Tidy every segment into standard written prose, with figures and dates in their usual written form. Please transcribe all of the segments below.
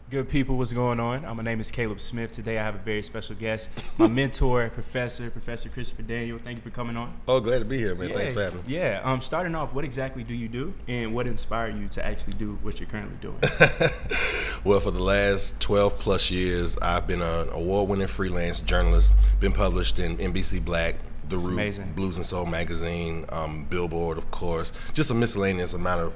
Good people, what's going on? My name is Caleb Smith. Today I have a very special guest, my mentor, Professor Christopher Daniel. Thank you for coming on. Oh, glad to be here, man. Thanks for having me. Yeah, starting off, what exactly do you do and what inspired you to actually do what you're currently doing? Well, for the last 12 plus years, I've been an award-winning freelance journalist, been published in NBC Black, The Root, amazing. Blues and Soul magazine, Billboard, of course, just a miscellaneous amount of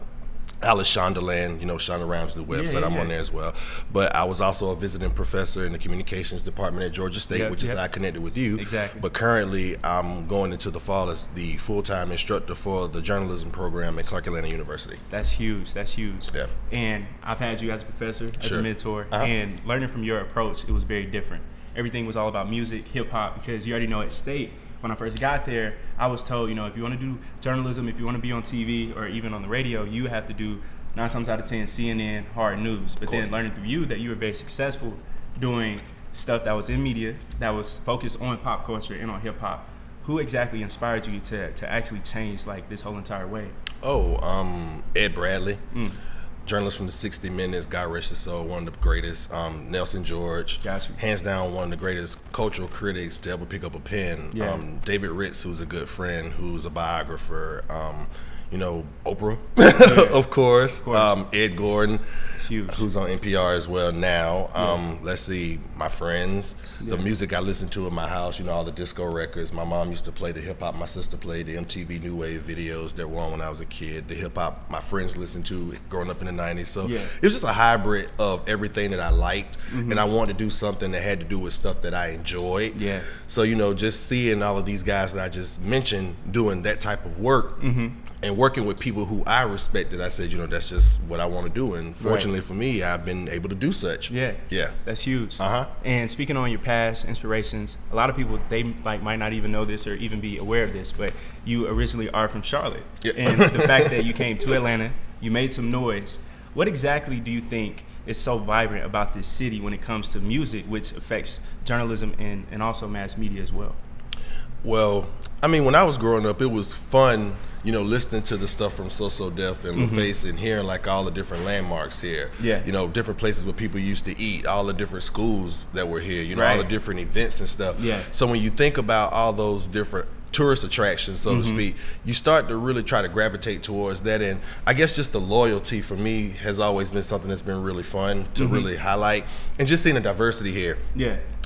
Alice Shondaland, Shonda Rhimes' new website. I'm on there as well. But I was also a visiting professor in the communications department at Georgia State, which is how I connected with you. Exactly. But currently, I'm going into the fall as the full-time instructor for the journalism program at Clark Atlanta University. That's huge. Yeah. And I've had you as a professor, as a mentor, and learning from your approach, it was very different. Everything was all about music, hip-hop, because you already know at State, when I first got there, I was told, if you want to do journalism, if you want to be on TV or even on the radio, you have to do 9 times out of 10 CNN, hard news. But then learning through you that you were very successful doing stuff that was in media, that was focused on pop culture and on hip hop. Who exactly inspired you to actually change like this whole entire way? Ed Bradley. Journalist from the 60 Minutes, God rest his soul, one of the greatest. Nelson George, hands down one of the greatest cultural critics to ever pick up a pen. David Ritz, who's a good friend, who's a biographer. Oprah, of course. Ed Gordon, who's on NPR as well now. Let's see, my friends, the music I listen to in my house, all the disco records. My mom used to play the hip hop. My sister played the MTV New Wave videos that were on when I was a kid. The hip hop my friends listened to growing up in the 90s. So it was just a hybrid of everything that I liked. And I wanted to do something that had to do with stuff that I enjoyed. So, just seeing all of these guys that I just mentioned doing that type of work, and working with people who I respected, I said, that's just what I want to do. And fortunately for me, I've been able to do such. Yeah. That's huge. And speaking on your past inspirations, a lot of people, they might not even know this or even be aware of this, but you originally are from Charlotte. And the fact that you came to Atlanta, you made some noise. What exactly do you think is so vibrant about this city when it comes to music, which affects journalism and also mass media as well? Well, when I was growing up, it was fun, listening to the stuff from So Def and LaFace and hearing like all the different landmarks here. Different places where people used to eat, all the different schools that were here, all the different events and stuff. So when you think about all those different tourist attractions, so to speak, you start to really try to gravitate towards that. And I guess just the loyalty for me has always been something that's been really fun to really highlight. And just seeing the diversity here.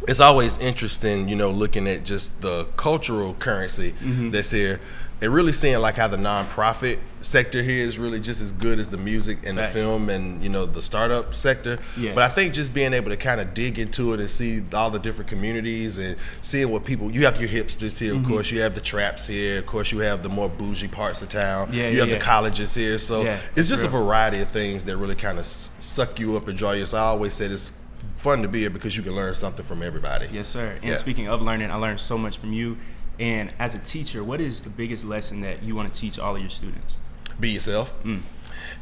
It's always interesting, looking at just the cultural currency that's here and really seeing like how the nonprofit sector here is really just as good as the music and the film and, the startup sector. But I think just being able to kind of dig into it and see all the different communities and seeing what people, you have your hipsters here, of course, you have the traps here, of course, you have the more bougie parts of town, you have the colleges here. So it's just a variety of things that really kind of suck you up and draw you. So I always said it's fun to be here because you can learn something from everybody. Yes, sir. And speaking of learning, I learned so much from you. And as a teacher, what is the biggest lesson that you want to teach all of your students? Be yourself.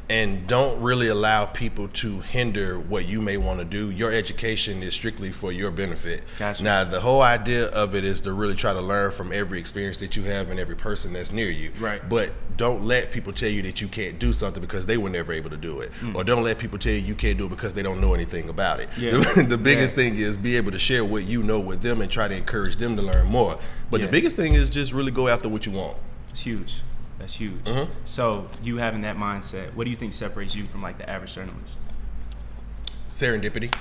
And don't really allow people to hinder what you may want to do. Your education is strictly for your benefit. Now, the whole idea of it is to really try to learn from every experience that you have and every person that's near you. But don't let people tell you that you can't do something because they were never able to do it. Or don't let people tell you can't do it because they don't know anything about it. The biggest thing is be able to share what you know with them and try to encourage them to learn more. But the biggest thing is just really go after what you want. It's huge. That's huge. So you having that mindset, what do you think separates you from like the average journalist? Serendipity.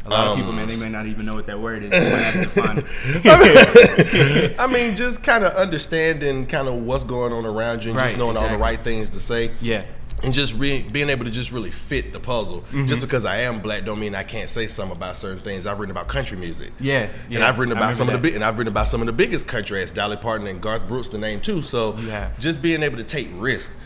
A lot of people, man, they may not even know what that word is. You might have to define it. Just kind of understanding kind of what's going on around you and just knowing all the right things to say. And just being able to just really fit the puzzle. Just because I am black don't mean I can't say something about certain things. I've written about country music. And I've written about some of the biggest country acts, Dolly Parton and Garth Brooks to name too. So just being able to take risk.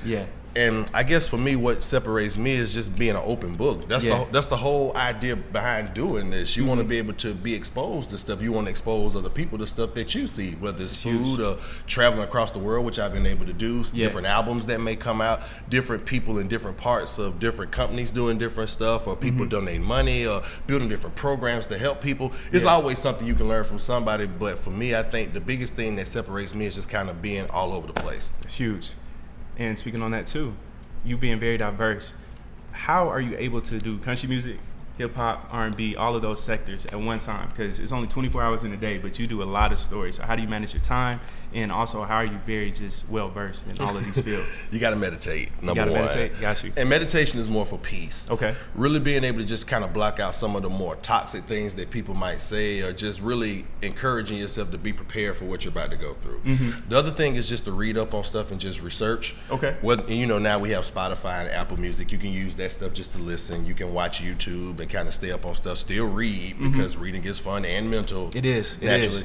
And I guess for me, what separates me is just being an open book. That's the whole idea behind doing this. You want to be able to be exposed to stuff. You want to expose other people to stuff that you see, whether it's food or traveling across the world, which I've been able to do, different albums that may come out, different people in different parts of different companies doing different stuff, or people donating money or building different programs to help people. It's always something you can learn from somebody. But for me, I think the biggest thing that separates me is just kind of being all over the place. It's huge. And speaking on that too, you being very diverse, how are you able to do country music, hip hop, R&B, all of those sectors at one time? Because it's only 24 hours in a day, but you do a lot of stories. So how do you manage your time? And also, how are you very just well versed in all of these fields? You got to meditate. Number one. Meditate. Got you. And meditation is more for peace. Okay. Really being able to just kind of block out some of the more toxic things that people might say, or just really encouraging yourself to be prepared for what you're about to go through. Mm-hmm. The other thing is just to read up on stuff and just research. Okay. Well, you know, now we have Spotify and Apple Music. You can use that stuff just to listen. You can watch YouTube and kind of stay up on stuff. Still read, because reading is fun and mental. It is. Naturally.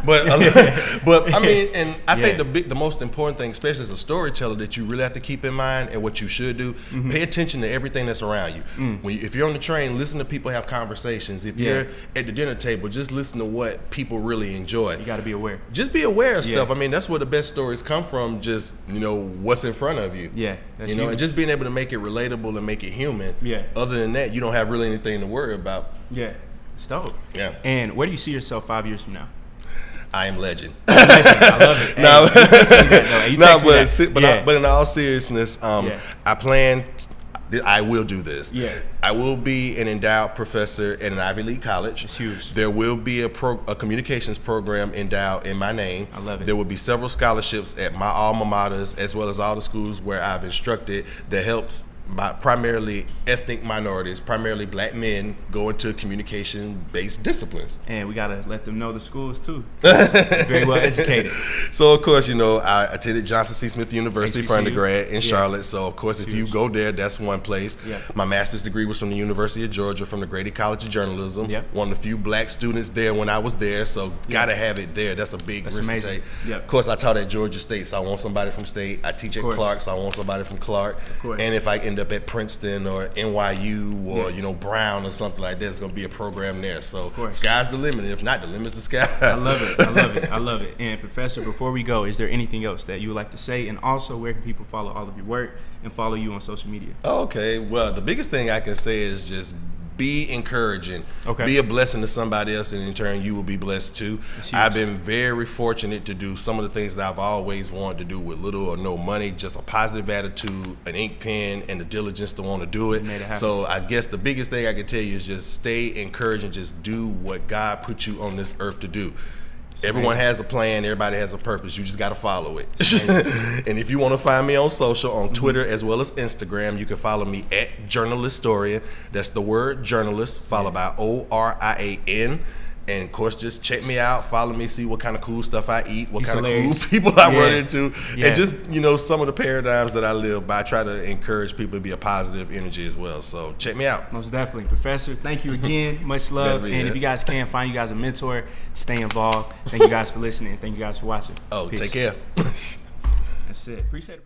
But I mean, and I think the most important thing, especially as a storyteller, that you really have to keep in mind, and what you should do, pay attention to everything that's around you. If you're on the train, listen to people have conversations. If you're at the dinner table, just listen to what people really enjoy. You got to be aware. Just be aware of stuff. I mean, that's where the best stories come from. Just, you know, what's in front of you. Yeah, that's you know, huge. and just being able to make it relatable and make it human. Yeah. Other than that, you don't have really anything to worry about. Yeah, it's dope. Yeah. And where do you see yourself 5 years from now? I am legend. I love it. But in all seriousness, I will do this. Yeah. I will be an endowed professor at an Ivy League college. It's huge. There will be a communications program endowed in my name. I love it. There will be several scholarships at my alma maters, as well as all the schools where I've instructed, that helps primarily ethnic minorities, primarily black men, go into communication-based disciplines. And we gotta let them know the schools too. Very well educated. So of course, you know, I attended Johnson C. Smith University HBCU. for undergrad in Charlotte. So of course, if you go there, that's one place. Yeah. My master's degree was from the University of Georgia, from the Grady College of Journalism. Yep. One of the few black students there when I was there. So gotta have it there. That's a big risk to take. Yep. Of course, I taught at Georgia State, so I want somebody from State. I teach at Clark, so I want somebody from Clark. Of course. And if I end up at Princeton or NYU or you know, Brown or something like that, it's gonna be a program there. So sky's the limit. If not, the limit's the sky. I love it. I love it. I love it. And Professor, before we go, is there anything else that you would like to say? And also, where can people follow all of your work and follow you on social media? Okay. Well, the biggest thing I can say is just be encouraging. Okay. Be a blessing to somebody else, and in turn, you will be blessed too. I've been very fortunate to do some of the things that I've always wanted to do with little or no money, just a positive attitude, an ink pen, and the diligence to want to do it. So I guess the biggest thing I can tell you is just stay encouraged and just do what God put you on this earth to do. Everyone has a plan. Everybody has a purpose. You just got to follow it. And if you want to find me on social, on Twitter as well as Instagram, you can follow me at Journalistorian. That's the word journalist, followed by ORIAN. And of course, just check me out, follow me, see what kind of cool stuff I eat, what kind of cool people I run into, and just, you know, some of the paradigms that I live by. I try to encourage people to be a positive energy as well. So check me out. Most definitely. Professor, thank you again. Much love. And if you guys can, find you guys a mentor, stay involved. Thank you guys for listening. Thank you guys for watching. Peace. Take care. That's it. Appreciate it.